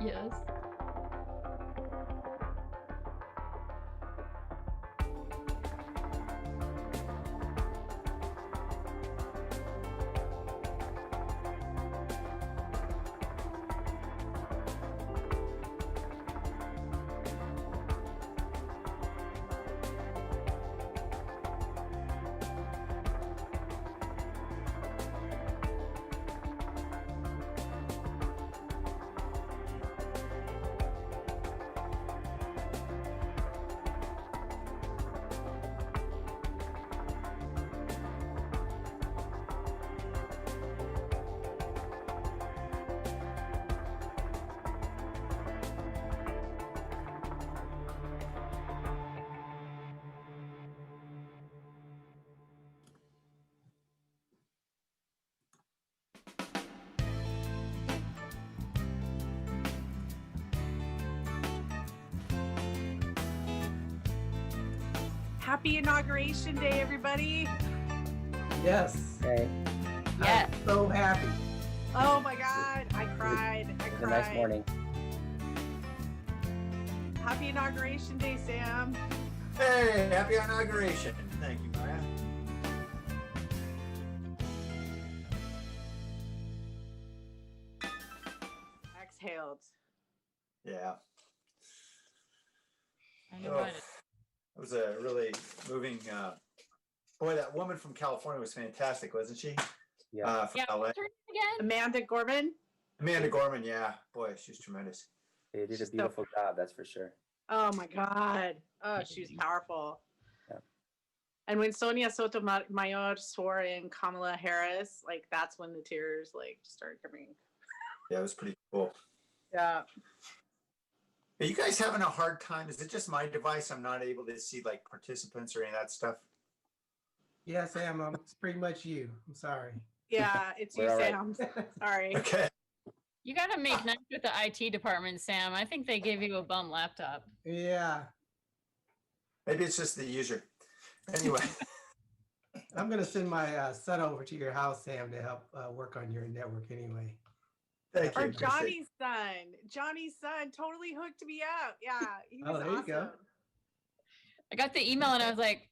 Yes. Happy Inauguration Day, everybody. Yes. Hey, Yes. I'm so happy. Oh my God, I cried. it was a nice morning. Happy Inauguration Day, Sam. Hey, happy inauguration. Thank you, Maya. Exhaled. Yeah. I know what. It was a really moving, boy, that woman from California was fantastic, wasn't she? Yeah. From Yeah. LA. What's her name again? Amanda Gorman. Amanda Gorman, yeah. Boy, she's tremendous. They did a beautiful job, that's for sure. Oh my God. Oh, she was powerful. Yeah. And when Sonia Sotomayor swore in Kamala Harris, like that's when the tears like started coming. Yeah, it was pretty cool. Yeah. Are you guys having a hard time? Is it just my device? I'm not able to see like participants or any of that stuff. Yeah, Sam, it's pretty much you. I'm sorry. Yeah, it's you, We're all right. Sam. Sorry. Okay. You gotta make nice with the IT department, Sam. I think they gave you a bum laptop. Yeah. Maybe it's just the user. Anyway. I'm going to send my son over to your house, Sam, to help work on your network anyway. Thank you. Or Johnny's son. Johnny's son totally hooked me up. Yeah, he was Oh, there awesome. you go. I got the email and I was like,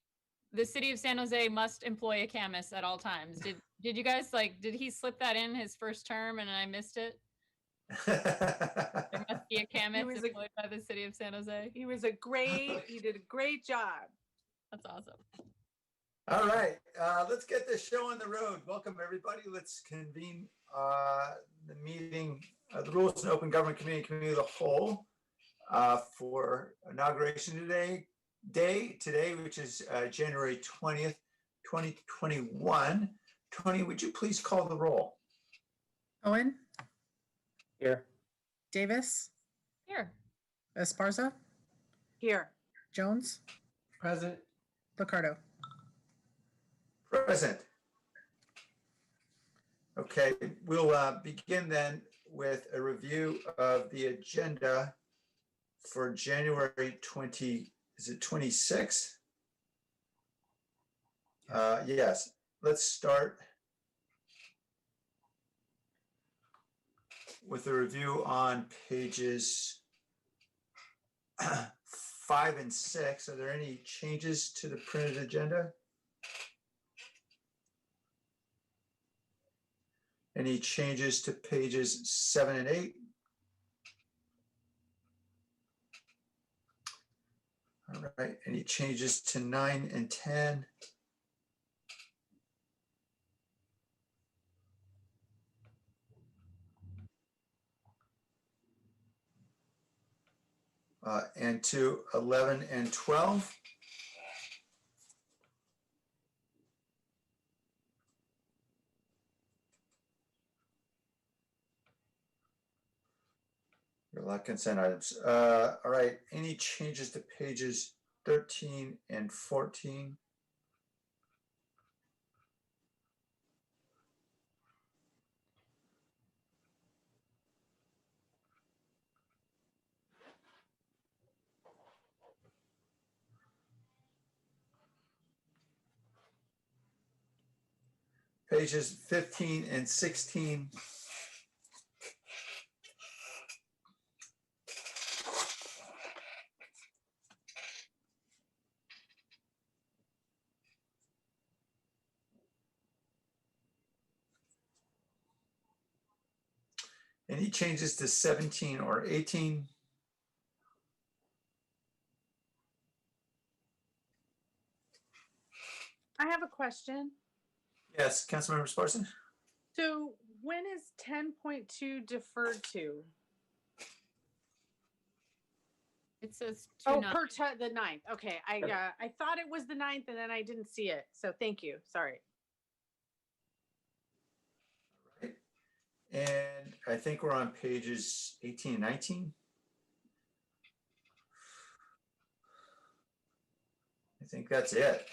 the city of San Jose must employ a chemist at all times. Did you guys did he slip that in his first term and I missed it? There must be a chemist employed by the city of San Jose. He did a great job. That's awesome. All right, let's get this show on the road. Welcome, everybody. Let's convene the meeting, the Rules and Open Government Committee of the Whole for inauguration today, which is January 20th, 2021. Tony, would you please call the roll? Owen, Here. Davis, Here. Esparza, Here. Jones, Present. Picardo. Present. Okay, we'll begin then with a review of the agenda for January 26th? Yes, let's start with a review on pages 5 and 6. Are there any changes to the printed agenda? Any changes to pages 7 and 8? All right, any changes to 9 and 10? And to 11 and 12? There are a lot of consent items. All right, any changes to pages 13 and 14? Pages 15 and 16. Any changes to 17 or 18? I have a question. Yes, Councilmember Sparson? So when is 10.2 deferred to? It says Oh, 2/9. the 9th. Okay, I thought it was the 9th and then I didn't see it. So thank you. Sorry. Right. And I think we're on pages 18 and 19. I think that's it.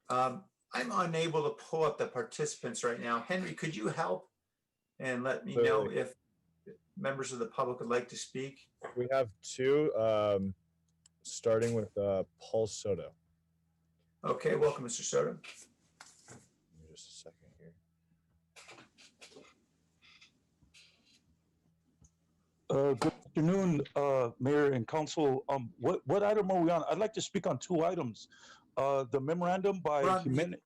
I'm unable to pull up the participants right now. Henry, could you help and let me know if members of the public would like to speak? We have two, starting with Paul Soto. Okay, welcome, Mr. Soto. Give me just a second here. Good afternoon, Mayor and Council. What item are we on? I'd like to speak on two items. The memorandum by Jimenez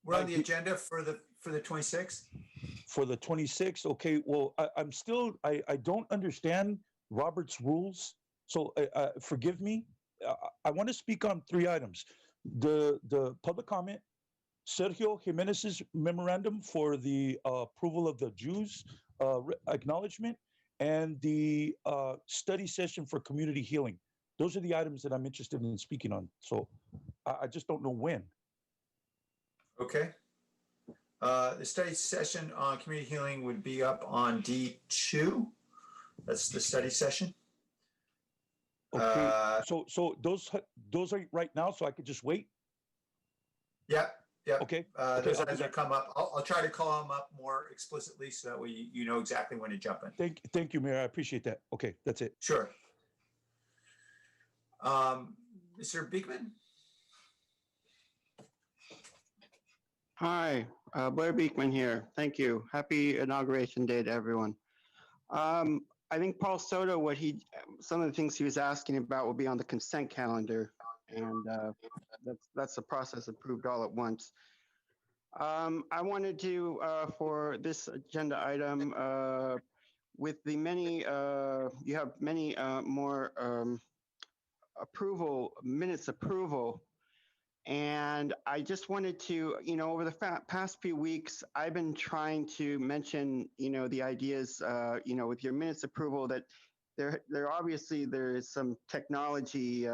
We're on the agenda for the 26th. for the 26th. Okay, well, I don't understand Robert's rules, so forgive me. I want to speak on three items. The public comment, Sergio Jimenez's memorandum for the approval of the Jews acknowledgement, and the study session for community healing. Those are the items that I'm interested in speaking on. So I just don't know when. Okay. The study session on community healing would be up on D2. That's the study session. Okay. So those are right now, so I could just wait. Yeah. Okay. Those items that come up. I'll try to call them up more explicitly so that way you know exactly when to jump in. Thank you, Mayor. I appreciate that. Okay, that's it. Sure. Mr. Beekman? Hi, Blair Beekman here. Thank you. Happy Inauguration Day to everyone. I think Paul Soto, some of the things he was asking about will be on the consent calendar, and that's the process approved all at once. I wanted to, for this agenda item, with the many, you have many more minutes approval. And I just wanted to, over the past few weeks, I've been trying to mention, the ideas, with your minutes approval that there obviously there is some technology,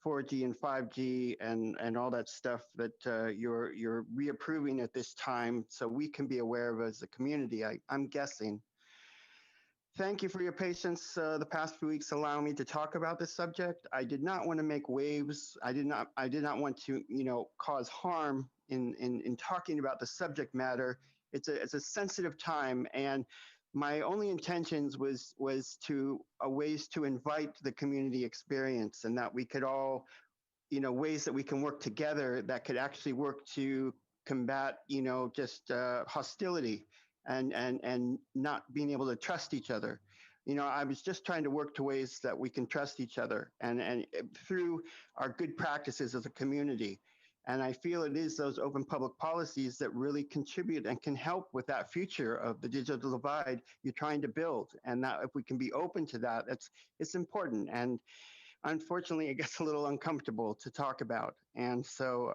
4G and 5G and all that stuff that you're reapproving at this time, so we can be aware of as a community. I'm guessing. Thank you for your patience the past few weeks allowing me to talk about this subject. I did not want to make waves. I did not want to, cause harm in talking about the subject matter. It's a sensitive time, and my only intentions was to ways to invite the community experience, and that we could all, ways that we can work together that could actually work to combat, just hostility. And not being able to trust each other. I was just trying to work to ways that we can trust each other and through our good practices as a community. And I feel it is those open public policies that really contribute and can help with that future of the digital divide you're trying to build. And that if we can be open to that, it's important. And unfortunately, it gets a little uncomfortable to talk about. And so,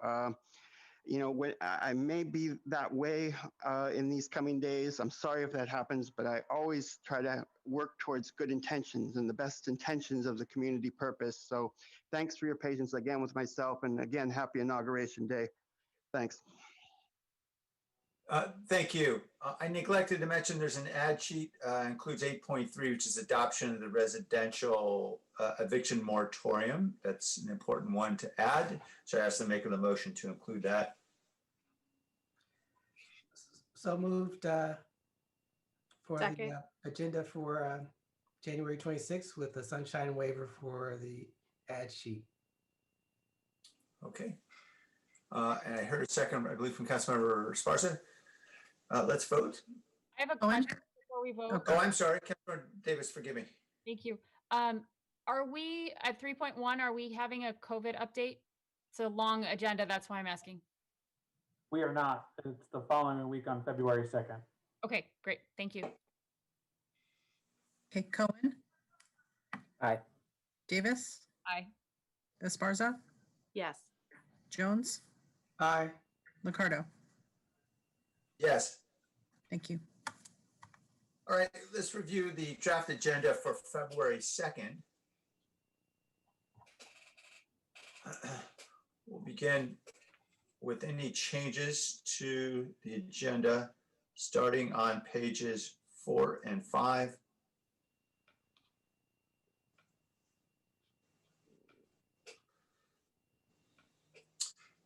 I may be that way in these coming days. I'm sorry if that happens, but I always try to work towards good intentions and the best intentions of the community purpose. So thanks for your patience again with myself. And again, happy Inauguration Day. Thanks. Thank you. I neglected to mention there's an ad sheet, includes 8.3, which is adoption of the residential eviction moratorium. That's an important one to add. So I asked them to make the motion to include that. So moved for Second. the agenda for January 26th with the sunshine waiver for the ad sheet. Okay. And I heard a second, I believe, from Councilmember Sparsa. Let's vote. I have a Oh, question before we vote. Oh, I'm sorry, Councilmember Davis, forgive me. Thank you. Are we at 3.1? Are we having a COVID update? It's a long agenda. That's why I'm asking. We are not. It's the following week on February 2nd. Okay, great. Thank you. Okay, Cohen, Aye. Davis, Aye. Esparza, Yes. Jones, Aye. Ricardo. Yes. Thank you. All right, let's review the draft agenda for February 2nd. We'll begin with any changes to the agenda, starting on pages 4 and 5.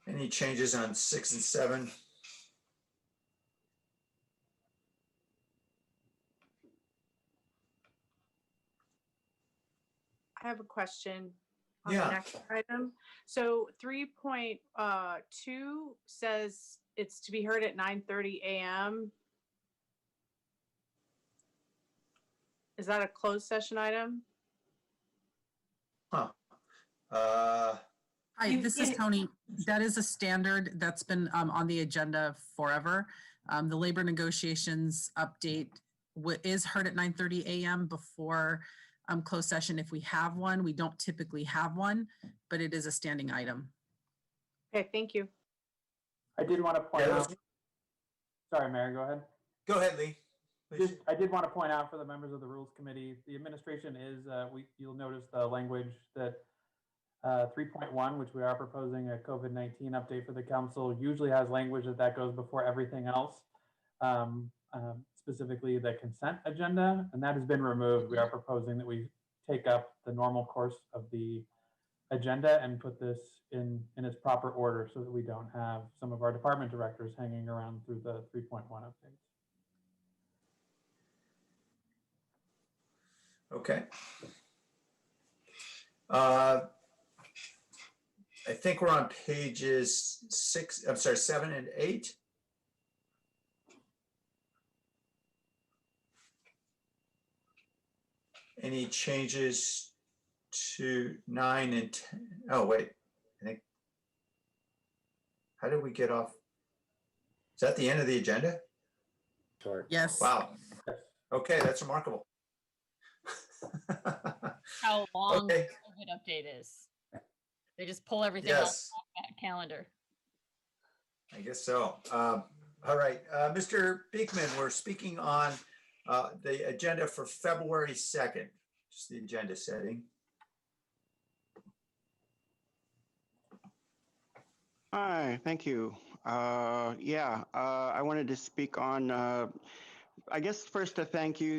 Any changes on 6 and 7? I have a question on Yeah. the next item. So 3.2 says it's to be heard at 9:30 a.m. Is that a closed session item? Huh. Hi, You- this is you- Tony. That is a standard that's been on the agenda forever. The labor negotiations update is heard at 9:30 a.m. before closed session if we have one. We don't typically have one, but it is a standing item. Okay, thank you. I did want to point Yeah, out, sorry, Mayor, go ahead. Go ahead, Lee. Please. I did want to point out for the members of the Rules Committee, the administration is, you'll notice the language that 3.1, which we are proposing a COVID-19 update for the council, usually has language that goes before everything else, specifically the consent agenda, and that has been removed. We are proposing that we take up the normal course of the agenda and put this in its proper order so that we don't have some of our department directors hanging around through the 3.1 updates. Okay. I think we're on pages 7 and 8. Any changes to 9 and 10? Oh, wait, I think. How did we get off? Is that the end of the agenda? Short. Yes. Wow. Okay, that's remarkable. How long Okay. the COVID update is. They just pull everything Yes. else off that calendar. I guess so. All right, Mr. Beekman, we're speaking on the agenda for February 2nd, just the agenda setting. Hi, thank you. I wanted to speak on, I guess first to thank you,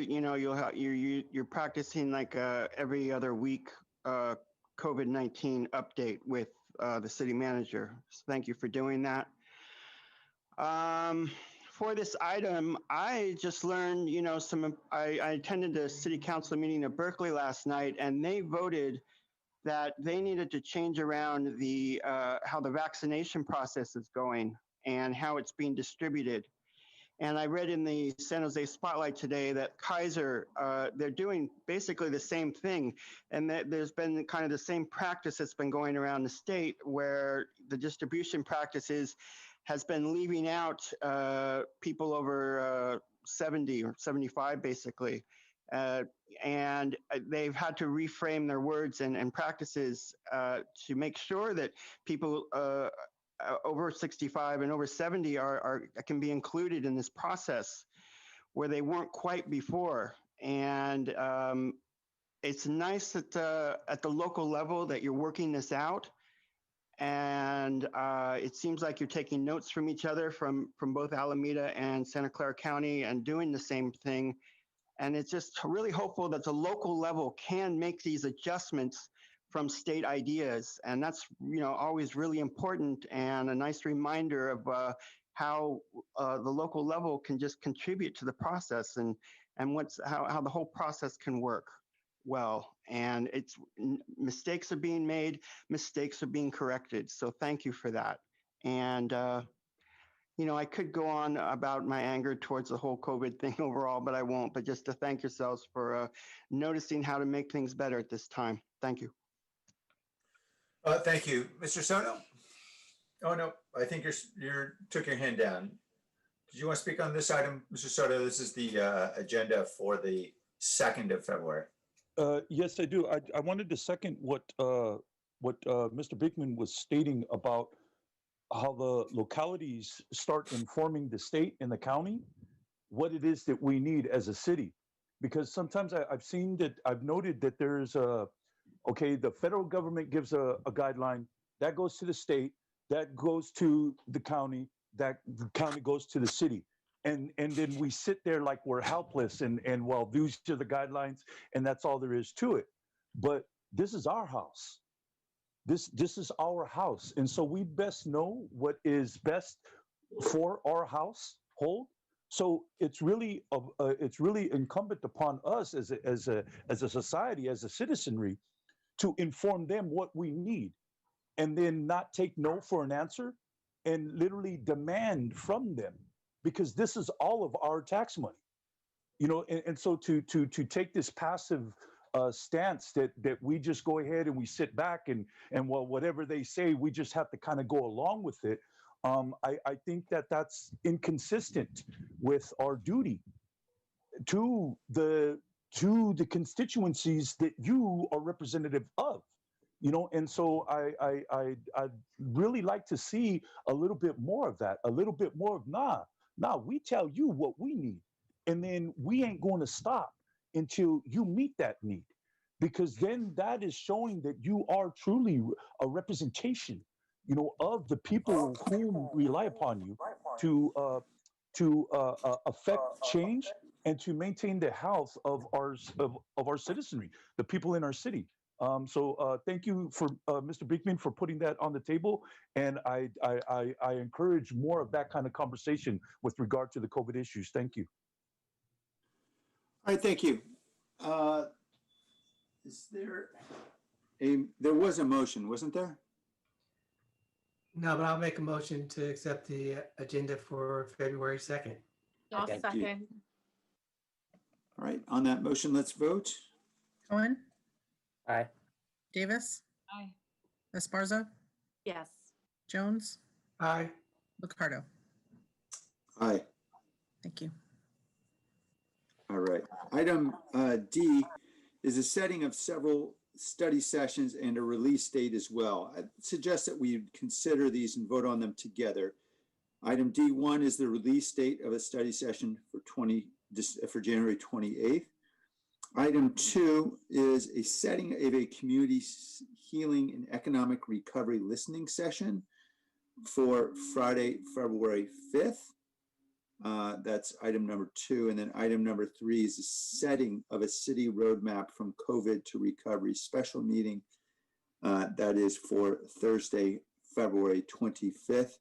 you're practicing like every other week COVID-19 update with the city manager. So thank you for doing that. For this item, I just learned, I attended the city council meeting in Berkeley last night, and they voted that they needed to change around the how the vaccination process is going and how it's being distributed. And I read in the San Jose Spotlight today that Kaiser, they're doing basically the same thing. And that there's been kind of the same practice that's been going around the state where the distribution practices has been leaving out people over 70 or 75 basically. And they've had to reframe their words and practices to make sure that people over 65 and over 70 can be included in this process where they weren't quite before. And it's nice that at the local level that you're working this out. And it seems like you're taking notes from each other from both Alameda and Santa Clara County and doing the same thing. And it's just really hopeful that the local level can make these adjustments from state ideas. And that's, always really important and a nice reminder of how the local level can just contribute to the process and how the whole process can work well. And mistakes are being made, mistakes are being corrected. So thank you for that. And, I could go on about my anger towards the whole COVID thing overall, but I won't. But just to thank yourselves for noticing how to make things better at this time. Thank you. Thank you. Mr. Soto? Oh, no, I think you took your hand down. Did you want to speak on this item, Mr. Soto? This is the agenda for the 2nd of February. Yes, I do. I wanted to second what Mr. Bickman was stating about how the localities start informing the state and the county what it is that we need as a city. Because sometimes I've noted that there's okay, the federal government gives a guideline, that goes to the state, that goes to the county, that the county goes to the city. And then we sit there like we're helpless and well, these are the guidelines and that's all there is to it. But this is our house. This is our house. And so we best know what is best for our household. So it's really incumbent upon us as a society, as a citizenry, to inform them what we need, and then not take no for an answer, and literally demand from them, because this is all of our tax money, you know. And so to take this passive stance that we just go ahead and we sit back and well, whatever they say, we just have to kind of go along with it. I think that that's inconsistent with our duty to the constituencies that you are representative of, you know. And so I'd really like to see a little bit more of that, a little bit more of nah, we tell you what we need, and then we ain't going to stop until you meet that need, because then that is showing that you are truly a representation, you know, of the people who rely upon you to affect change and to maintain the health of our citizenry, the people in our city. So thank you for Mr. Beekman for putting that on the table, and I encourage more of that kind of conversation with regard to the COVID issues. Thank you. All right, thank you. There was a motion, wasn't there? No, but I'll make a motion to accept the agenda for February 2nd. I'll Thank you. second. All right, on that motion, let's vote. Cohen, Aye. Davis, Aye. Esparza, Yes. Jones, Aye. Liccardo. Aye. Thank you. All right. Item D is a setting of several study sessions and a release date as well. I suggest that we consider these and vote on them together. Item D1 is the release date of a study session for January 28th. Item 2 is a setting of a community healing and economic recovery listening session for Friday, February 5th. That's item number 2. And then item number 3 is the setting of a city roadmap from COVID to recovery special meeting. That is for Thursday, February 25th.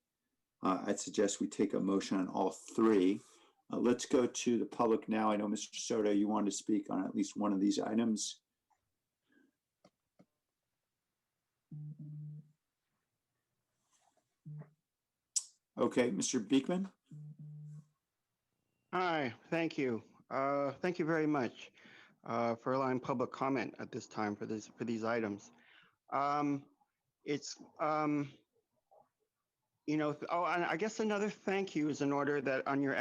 I'd suggest we take a motion on all 3. Let's go to the public now. I know Mr. Soto, you wanted to speak on at least one of these items. Okay, Mr. Beekman. Hi, thank you. Thank you very much for allowing public comment at this time for these items. You know, oh, and I guess another thank you is in order that on your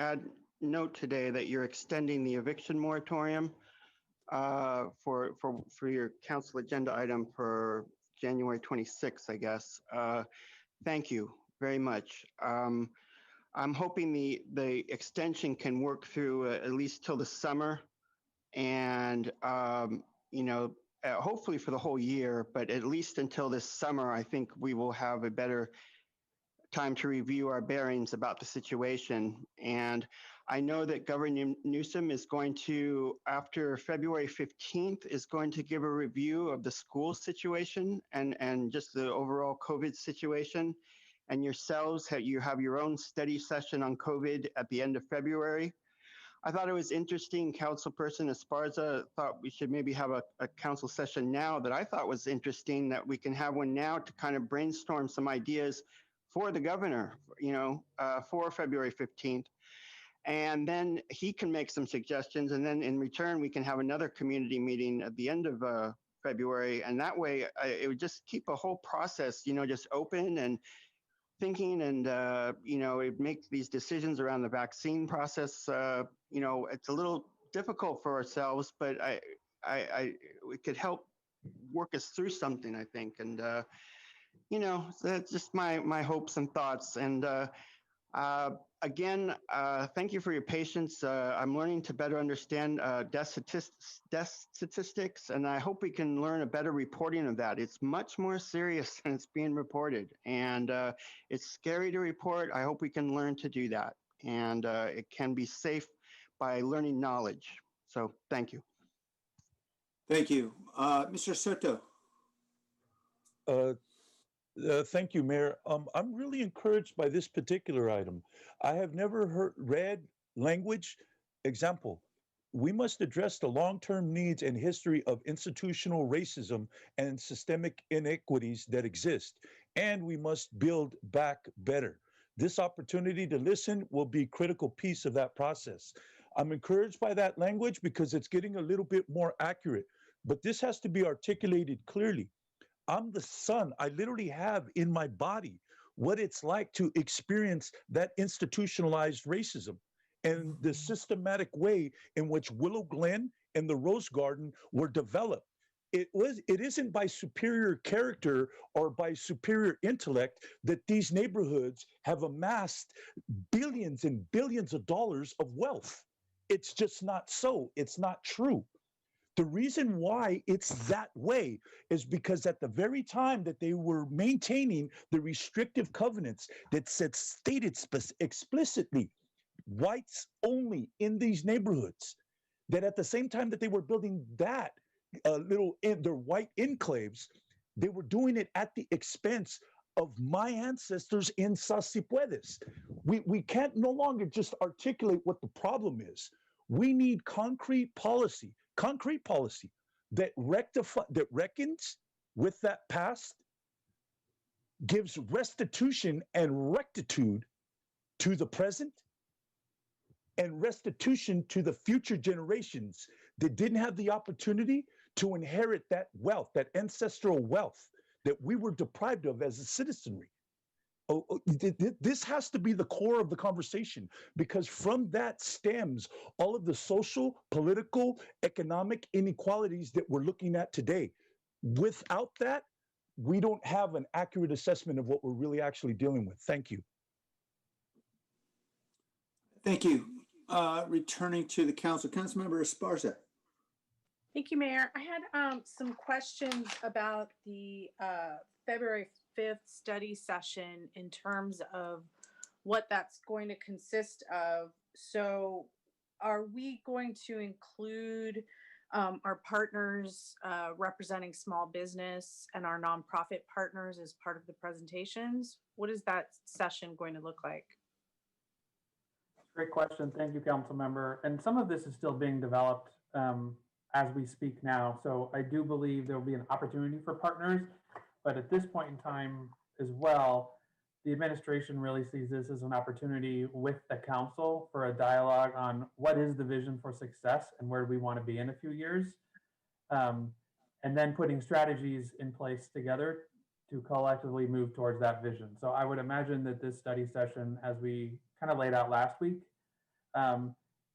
note today that you're extending the eviction moratorium for your council agenda item for January 26th, I guess. Thank you very much. I'm hoping the extension can work through at least till the summer, and you know, hopefully for the whole year, but at least until this summer, I think we will have a better time to review our bearings about the situation. And I know that Governor Newsom is going to, after February 15th, is going to give a review of the school situation and just the overall COVID situation. And yourselves, you have your own study session on COVID at the end of February. I thought it was interesting, Councilperson Esparza thought we should maybe have a council session now that I thought was interesting, that we can have one now to kind of brainstorm some ideas for the governor, you know, for February 15th. And then he can make some suggestions, and then in return, we can have another community meeting at the end of February. And that way, it would just keep a whole process, you know, just open and thinking, and you know, it makes these decisions around the vaccine process, you know, it's a little difficult for ourselves, but we could help work us through something, I think. And, so that's just my hopes and thoughts. And again, thank you for your patience. I'm learning to better understand death statistics, and I hope we can learn a better reporting of that. It's much more serious than it's being reported, and it's scary to report. I hope we can learn to do that, and it can be safe by learning knowledge. So thank you. Thank you. Mr. Soto. Thank you, Mayor. I'm really encouraged by this particular item. I have never read language. Example, we must address the long-term needs and history of institutional racism and systemic inequities that exist, and we must build back better. This opportunity to listen will be a critical piece of that process. I'm encouraged by that language because it's getting a little bit more accurate, but this has to be articulated clearly. I'm the son. I literally have in my body what it's like to experience that institutionalized racism and the systematic way in which Willow Glen and the Rose Garden were developed. It isn't by superior character or by superior intellect that these neighborhoods have amassed billions and billions of dollars of wealth. It's just not so. It's not true. The reason why it's that way is because at the very time that they were maintaining the restrictive covenants that stated explicitly whites only in these neighborhoods, that at the same time that they were building that their white enclaves, they were doing it at the expense of my ancestors in Sasipuedes. We can't no longer just articulate what the problem is. We need concrete policy that reckons with that past, gives restitution and rectitude to the present, and restitution to the future generations that didn't have the opportunity to inherit that wealth, that ancestral wealth that we were deprived of as a citizenry. This has to be the core of the conversation, because from that stems all of the social, political, economic inequalities that we're looking at today. Without that, we don't have an accurate assessment of what we're really actually dealing with. Thank you. Thank you. Returning to the council, Councilmember Esparza. Thank you, Mayor. I had some questions about the February 5th study session in terms of what that's going to consist of. So are we going to include our partners representing small business and our nonprofit partners as part of the presentations? What is that session going to look like? Great question. Thank you, Council Member. And some of this is still being developed as we speak now. So I do believe there will be an opportunity for partners, but at this point in time as well, the administration really sees this as an opportunity with the council for a dialogue on what is the vision for success and where do we want to be in a few years. And then putting strategies in place together to collectively move towards that vision. So I would imagine that this study session, as we kind of laid out last week,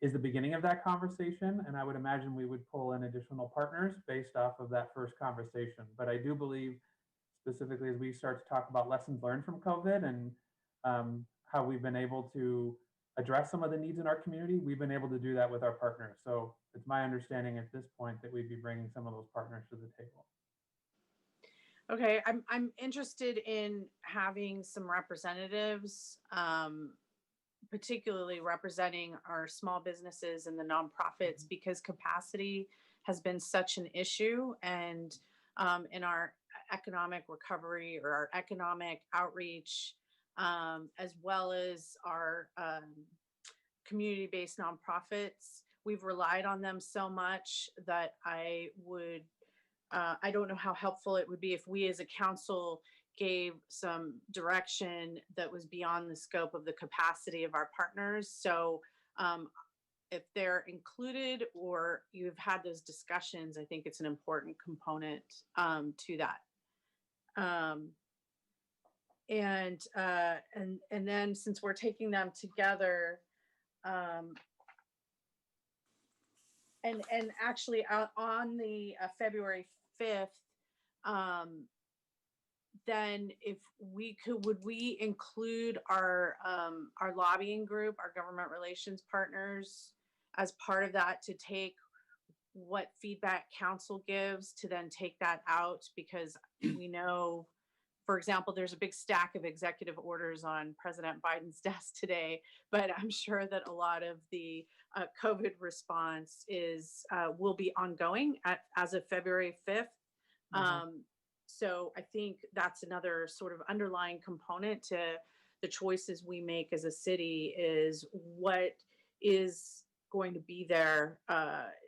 is the beginning of that conversation. And I would imagine we would pull in additional partners based off of that first conversation. But I do believe, specifically as we start to talk about lessons learned from COVID and how we've been able to address some of the needs in our community, we've been able to do that with our partners. So it's my understanding at this point that we'd be bringing some of those partners to the table. Okay, I'm interested in having some representatives, particularly representing our small businesses and the nonprofits, because capacity has been such an issue. And in our economic recovery or our economic outreach, as well as our community-based nonprofits, we've relied on them so much that I don't know how helpful it would be if we as a council gave some direction that was beyond the scope of the capacity of our partners. So if they're included or you've had those discussions, I think it's an important component to that. And then since we're taking them together, and actually on the February 5th, then if we could, would we include our lobbying group, our government relations partners as part of that, to take what feedback council gives, to then take that out? Because we know, for example, there's a big stack of executive orders on President Biden's desk today, but I'm sure that a lot of the COVID response will be ongoing as of February 5th. So I think that's another sort of underlying component to the choices we make as a city, is what is going to be there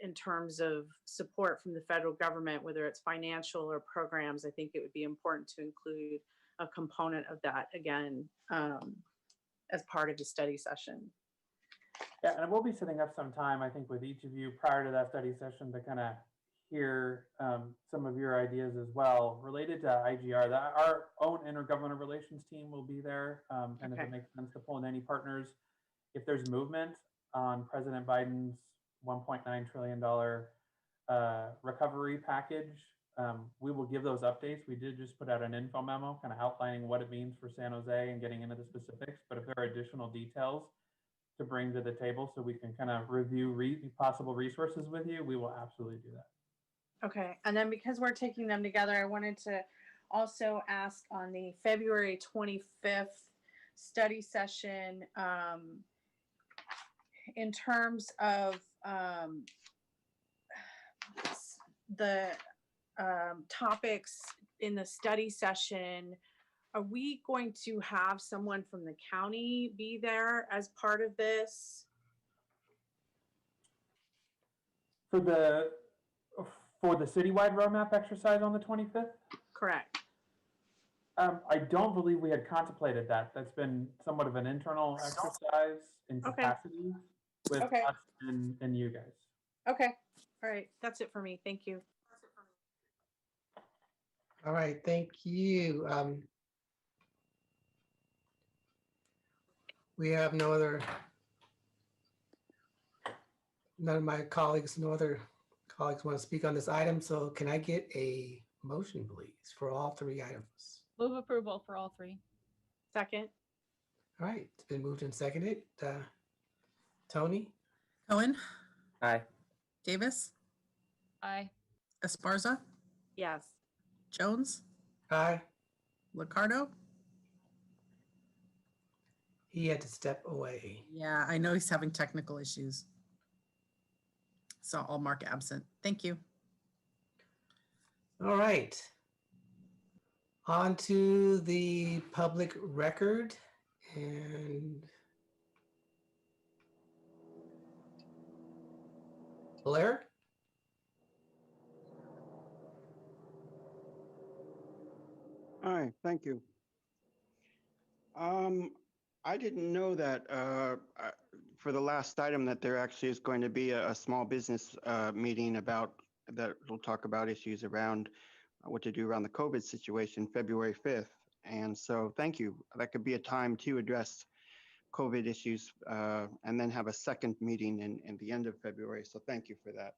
in terms of support from the federal government, whether it's financial or programs. I think it would be important to include a component of that again as part of the study session. Yeah, and we'll be setting up some time, I think, with each of you prior to that study session to kind of hear some of your ideas as well related to IGR. Our own intergovernmental relations team will be there, and if it makes sense to pull in any partners, if there's movement on President Biden's $1.9 trillion recovery package, we will give those updates. We did just put out an info memo kind of outlining what it means for San Jose and getting into the specifics, but if there are additional details to bring to the table so we can kind of review possible resources with you, we will absolutely do that. Okay, and then because we're taking them together, I wanted to also ask on the February 25th study session, in terms of the topics in the study session, are we going to have someone from the county be there as part of this? For the citywide roadmap exercise on the 25th? Correct. I don't believe we had contemplated that. That's been somewhat of an internal exercise in capacity with us and you guys. Okay. All right. That's it for me. Thank you. All right, thank you. We have none of my colleagues, no other colleagues want to speak on this item. So can I get a motion, please, for all three items? Move approval for all three. Second. All right, it's been moved and seconded. Tony? Cohen, Aye. Davis, Aye. Esparza, Yes. Jones, Aye. Liccardo. He had to step away. Yeah, I know he's having technical issues. So I'll mark absent. Thank you. All right. On to the public record, and Blair? Hi, thank you. I didn't know that for the last item that there actually is going to be a small business meeting about that will talk about issues around what to do around the COVID situation, February 5th. And so thank you. That could be a time to address COVID issues and then have a second meeting in the end of February. So thank you for that.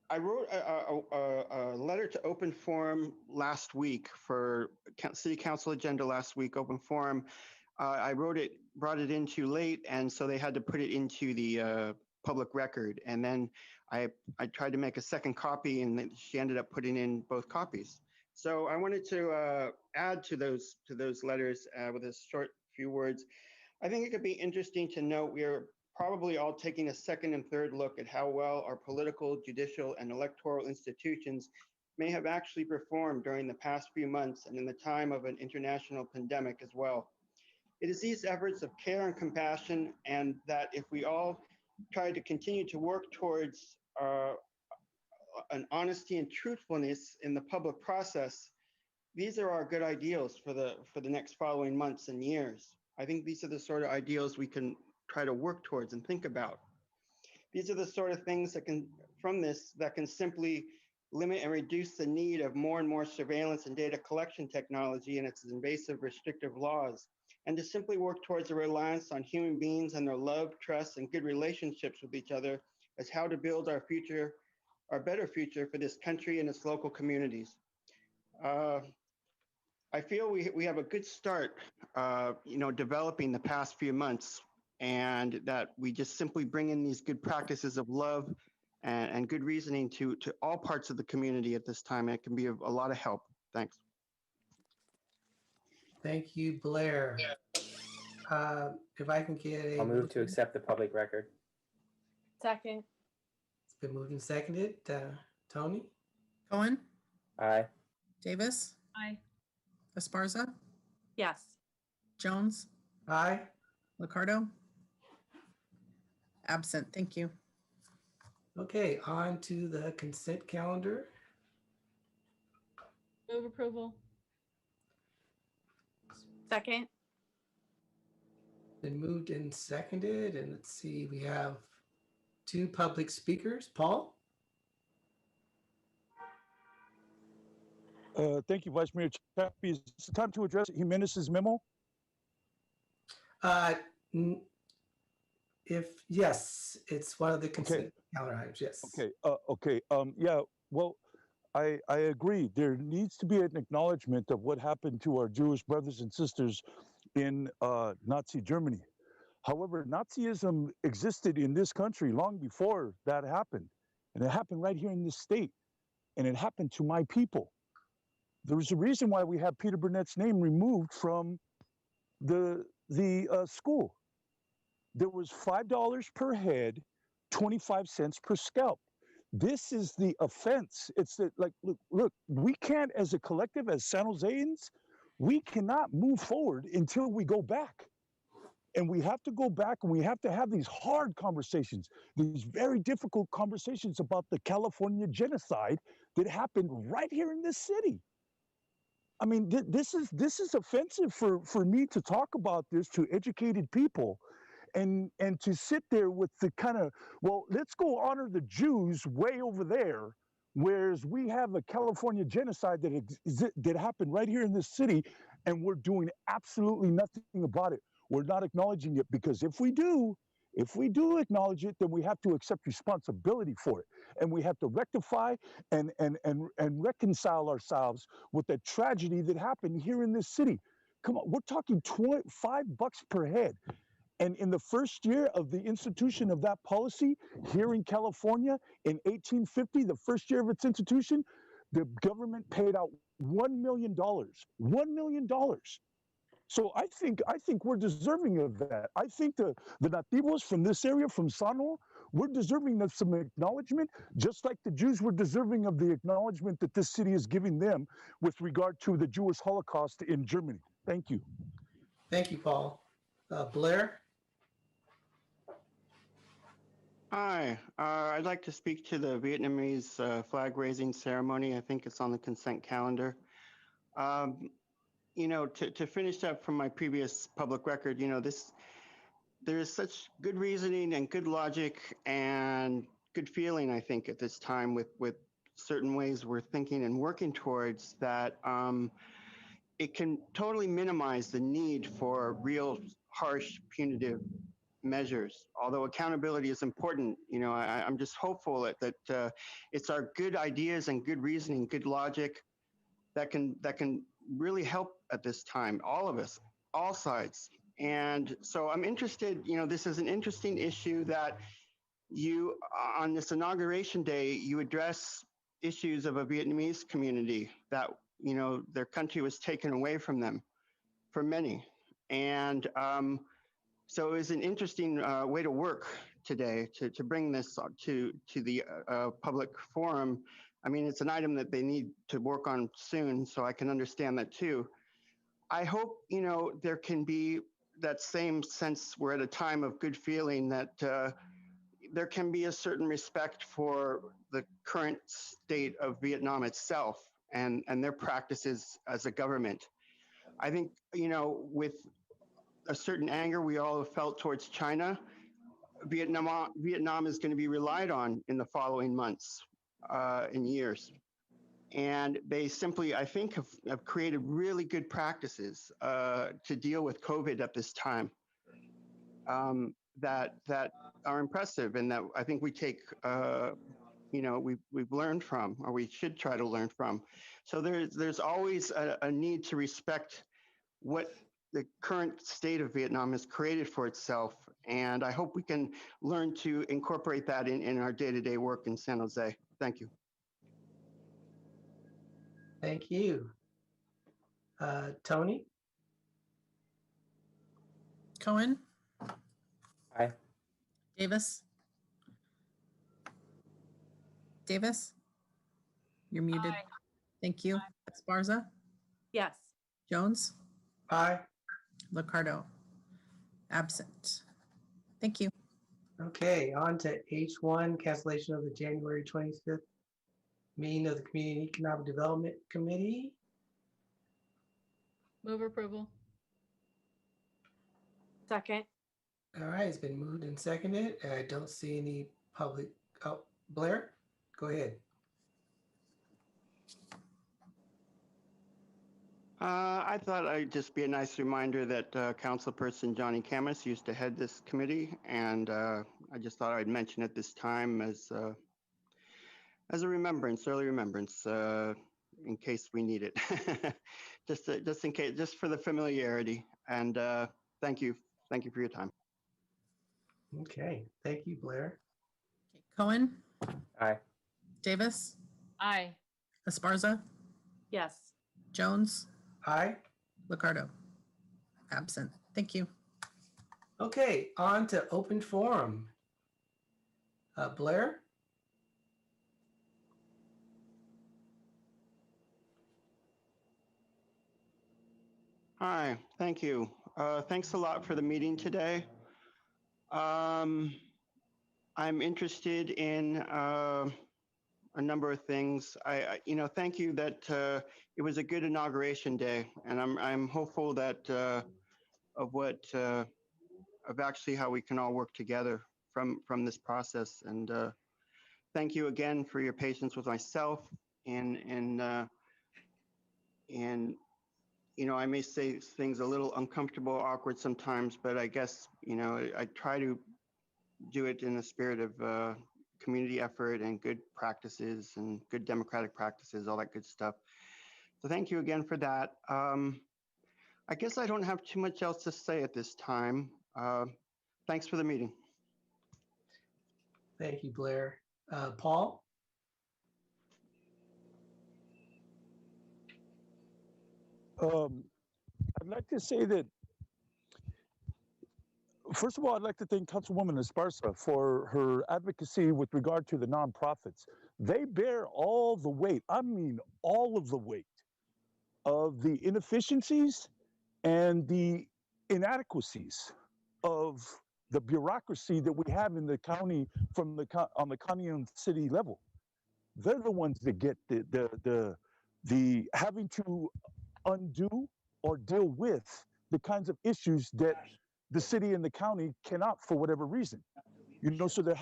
I wrote a letter to open forum last week for city council agenda last week, open forum. I brought it in too late, and so they had to put it into the public record. And then I tried to make a second copy, and she ended up putting in both copies. So I wanted to add to those letters with a short few words. I think it could be interesting to note we are probably all taking a second and third look at how well our political, judicial, and electoral institutions may have actually performed during the past few months and in the time of an international pandemic as well. It is these efforts of care and compassion, and that if we all try to continue to work towards an honesty and truthfulness in the public process, these are our good ideals for the next following months and years. I think these are the sort of ideals we can try to work towards and think about. These are the sort of things that can simply limit and reduce the need of more and more surveillance and data collection technology and its invasive restrictive laws, and to simply work towards a reliance on human beings and their love, trust, and good relationships with each other as how to build our future, our better future for this country and its local communities. I feel we have a good start, developing the past few months, and that we just simply bring in these good practices of love and good reasoning to all parts of the community at this time. And it can be of a lot of help. Thanks. Thank you, Blair. If I can get a I'll move to motion. accept the public record. Second. It's been moved and seconded. Tony? Cohen, Aye. Davis, Aye. Esparza, Yes. Jones, Aye. Ricardo. Absent. Thank you. Okay, on to the consent calendar. Move approval. Second. Been moved and seconded, and let's see, we have 2 public speakers. Paul? Thank you, Vice Mayor Chappie. Is it time to address Jimenez's memo? Yes, it's one of the consent calendar items, yes. Okay. Yeah, well, I agree. There needs to be an acknowledgement of what happened to our Jewish brothers and sisters in Nazi Germany. However, Nazism existed in this country long before that happened. And it happened right here in this state. And it happened to my people. There's a reason why we have Peter Burnett's name removed from the school. There was $5 per head, 25 cents per scalp. This is the offense. It's that, like, look, we can't, as a collective, as San Joseans, we cannot move forward until we go back. And we have to go back, and we have to have these hard conversations, these very difficult conversations about the California genocide that happened right here in this city. I mean, this is offensive for me to talk about this to educated people, and to sit there with the kind of, well, let's go honor the Jews way over there, whereas we have a California genocide that happened right here in this city, and we're doing absolutely nothing about it. We're not acknowledging it, because if we do acknowledge it, then we have to accept responsibility for it. And we have to rectify and reconcile ourselves with the tragedy that happened here in this city. Come on, we're talking $5 per head. And in the first year of the institution of that policy here in California in 1850, the first year of its institution, the government paid out $1 million. $1 million. So I think we're deserving of that. I think the nativos from this area, from Sano, we're deserving of some acknowledgement, just like the Jews were deserving of the acknowledgement that this city is giving them with regard to the Jewish Holocaust in Germany. Thank you. Thank you, Paul. Blair? Hi, I'd like to speak to the Vietnamese flag raising ceremony. I think it's on the consent calendar. To finish up from my previous public record, there is such good reasoning and good logic and good feeling, I think, at this time with certain ways we're thinking and working towards that. It can totally minimize the need for real harsh punitive measures. Although accountability is important, I'm just hopeful that it's our good ideas and good reasoning, good logic that can really help at this time, all of us, all sides. And so I'm interested, this is an interesting issue that you, on this inauguration day, you address issues of a Vietnamese community that, their country was taken away from them for many. And so it was an interesting way to work today to bring this to the public forum. I mean, it's an item that they need to work on soon, so I can understand that too. I hope, there can be that same sense we're at a time of good feeling, that there can be a certain respect for the current state of Vietnam itself and their practices as a government. I think, with a certain anger we all have felt towards China, Vietnam is going to be relied on in the following months and years. And they simply, I think, have created really good practices to deal with COVID at this time that are impressive, and that I think we take, we've learned from, or we should try to learn from. So there's always a need to respect what the current state of Vietnam has created for itself. And I hope we can learn to incorporate that in our day-to-day work in San Jose. Thank you. Thank you. Tony? Cohen, Aye. Davis? Davis? You're muted. Aye. Thank you. Esparza? Yes. Jones? Aye. Liccardo? Absent. Thank you. Okay, on to H1, cancellation of the January 25th meeting of the Community and Economic Development Committee. Move approval. Second. All right, it's been moved and seconded, and I don't see any public, oh, Blair, go ahead. I thought I'd just be a nice reminder that Councilperson Johnny Camus used to head this committee, and I just thought I'd mention it this time as a remembrance, early remembrance, in case we need it. just in case, just for the familiarity. And thank you for your time. Okay, thank you, Blair. Cohen, Aye. Davis, Aye. Esparza, Yes. Jones, Aye. Liccardo. Absent. Thank you. Okay, on to open forum. Blair? Hi, thank you. Thanks a lot for the meeting today. I'm interested in a number of things. Thank you that it was a good inauguration day, and I'm hopeful that of actually how we can all work together from this process. And thank you again for your patience with myself, and I may say things a little uncomfortable, awkward sometimes, but I guess, I try to do it in the spirit of community effort and good practices and good democratic practices, all that good stuff. So thank you again for that. I guess I don't have too much else to say at this time. Thanks for the meeting. Thank you, Blair. Paul? I'd like to say that, first of all, I'd like to thank Councilwoman Esparza for her advocacy with regard to the nonprofits. They bear all the weight, I mean, all of the weight of the inefficiencies and the inadequacies of the bureaucracy that we have in the county on the county and city level. They're the ones that get the having to undo or deal with the kinds of issues that the city and the county cannot for whatever reason. So they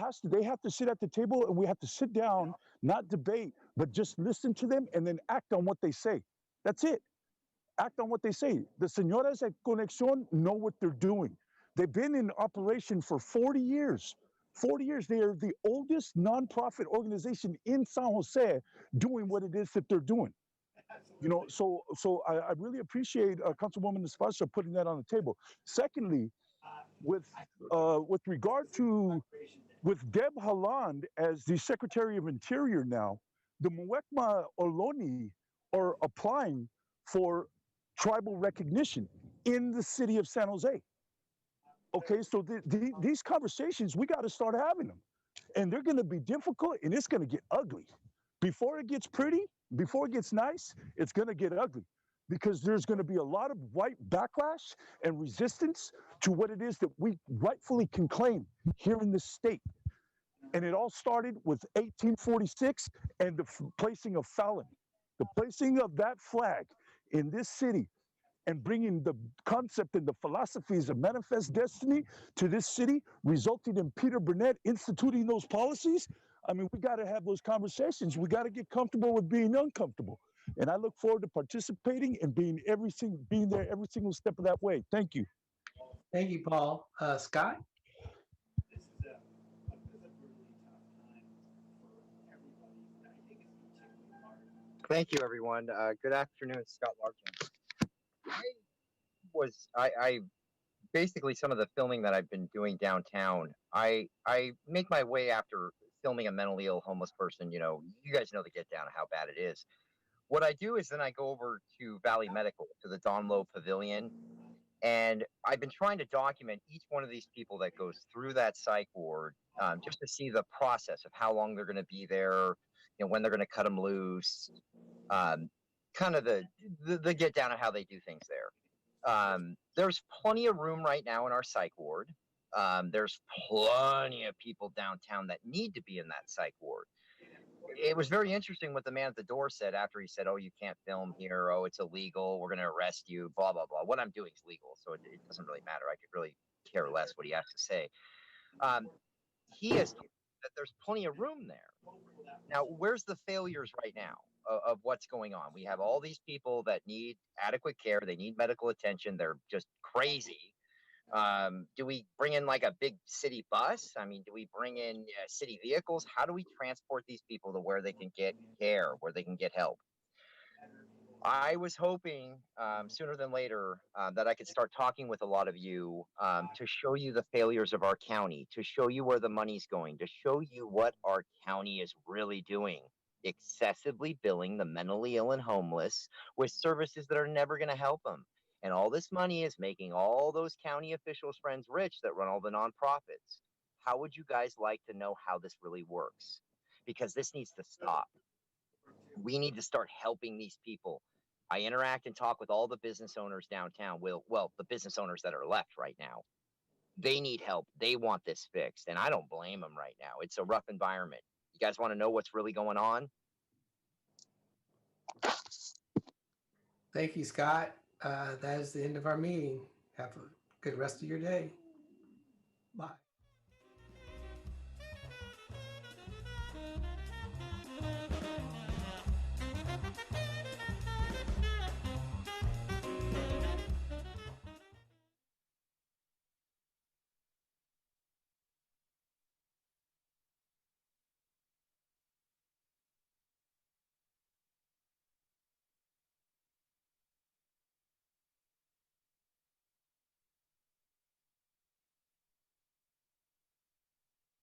have to sit at the table, and we have to sit down, not debate, but just listen to them and then act on what they say. That's it. Act on what they say. The señoras at Conexión know what they're doing. They've been in operation for 40 years. 40 years. They are the oldest nonprofit organization in San Jose doing what it is that they're doing. So I really appreciate Councilwoman Esparza putting that on the table. Secondly, with regard to Deb Haaland as the Secretary of Interior now, the Muwekma Ohlone are applying for tribal recognition in the city of San Jose. Okay, so these conversations, we got to start having them. And they're going to be difficult, and it's going to get ugly. Before it gets pretty, before it gets nice, it's going to get ugly, because there's going to be a lot of white backlash and resistance to what it is that we rightfully can claim here in this state. And it all started with 1846 and the placing of Fallon, the placing of that flag in this city, and bringing the concept and the philosophies of manifest destiny to this city, resulting in Peter Burnett instituting those policies. I mean, we got to have those conversations. We got to get comfortable with being uncomfortable. And I look forward to participating and being there every single step of that way. Thank you. Thank you, Paul. Scott? Thank you, everyone. Good afternoon, Scott Larkin. I basically some of the filming that I've been doing downtown. I make my way after filming a mentally ill homeless person. You know, you guys know the get down how bad it is. What I do is then I go over to Valley Medical, to the Don Lowe Pavilion, and I've been trying to document each one of these people that goes through that psych ward, just to see the process of how long they're going to be there, you know, when they're going to cut them loose, kind of the get down of how they do things there. There's plenty of room right now in our psych ward. There's plenty of people downtown that need to be in that psych ward. It was very interesting what the man at the door said after he said, "Oh, you can't film here. Oh, it's illegal. We're going to arrest you, blah, blah, blah." What I'm doing is legal, so it doesn't really matter. I could really care less what he has to say. He has told me that there's plenty of room there. Now, where's the failures right now of what's going on? We have all these people that need adequate care. They need medical attention. They're just crazy. Do we bring in like a big city bus? I mean, do we bring in city vehicles? How do we transport these people to where they can get care, where they can get help? I was hoping sooner than later that I could start talking with a lot of you to show you the failures of our county, to show you where the money's going, to show you what our county is really doing. Excessively billing the mentally ill and homeless with services that are never going to help them. And all this money is making all those county officials' friends rich that run all the nonprofits. How would you guys like to know how this really works? Because this needs to stop. We need to start helping these people. I interact and talk with all the business owners downtown. Well, the business owners that are left right now. They need help. They want this fixed. And I don't blame them right now. It's a rough environment. You guys want to know what's really going on? Thank you, Scott. That is the end of our meeting. Have a good rest of your day. Bye.